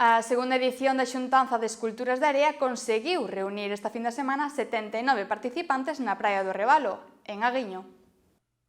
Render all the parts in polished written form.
A segunda edición da Xuntanza de Esculturas de Area conseguiu reunir esta fin de semana 79 participantes na Praia do Rebalo, en Aguiño.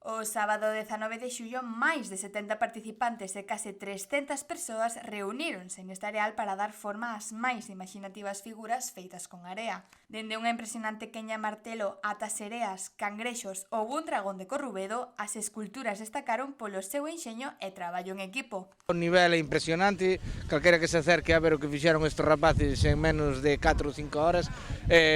O sábado 19 de xullo, máis de 70 participantes e case 300 persoas reuníronse neste areal para dar forma ás máis imaginativas figuras feitas con area. Dende unha impresionante queña martelo ata sereas, cangrexos ou un dragón de Corrubedo, as esculturas destacaron polo seu enxeño e traballo en equipo. O nivel é impresionante, calquera que se acerque a ver o que fixeron estes rapaces en menos de 4 ou 5 horas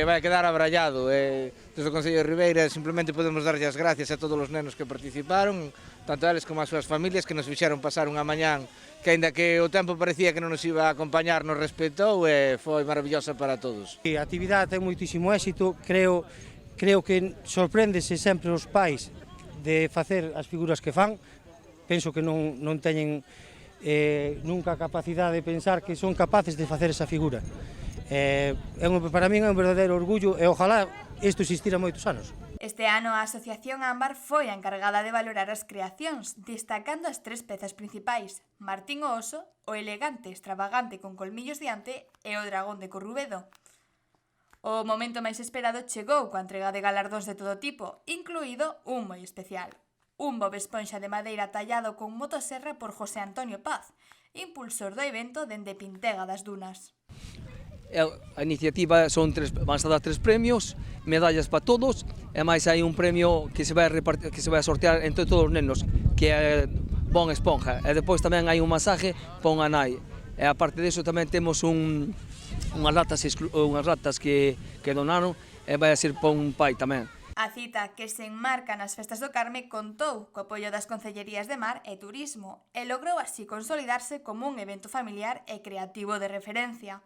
vai quedar abrallado. Desde o Concello de Ribeira simplemente podemos darlle as gracias a todos os nenos que participaron, tanto a eles como as súas familias, que nos fixeron pasar unha mañán que, aínda que o tempo parecía que non nos iba a acompañar, nos respetou e foi maravillosa para todos. A actividade ten moitísimo éxito, creo que sorpréndese sempre os pais de facer as figuras que fan. Penso que non teñen nunca a capacidade de pensar que son capaces de facer esa figura. Para min é un verdadeiro orgullo e ojalá isto existira moitos anos. Este ano a Asociación Ámbar foi a encargada de valorar as creacións, destacando as tres pezas principais: Martín o Oso, o elegante extravagante con colmillos diante e o dragón de Corrubedo. O momento máis esperado chegou coa entrega de galardóns de todo tipo, incluído un moi especial: un Bob Esponxa de madeira tallado con motosserra por José Antonio Paz, impulsor do evento dende Pintega das Dunas. A iniciativa van a dar 3 premios, medallas para todos, e máis hai un premio que se vai a sortear entre todos os nenos, que é Bob Esponja, e depois tamén hai un masaje para unha nai. E aparte disso tamén temos unhas latas que donaron e vai a ser para un pai tamén. A cita, que se enmarca nas Festas do Carme, contou co apoio das Concellerías de Mar e Turismo e logrou así consolidarse como un evento familiar e creativo de referencia.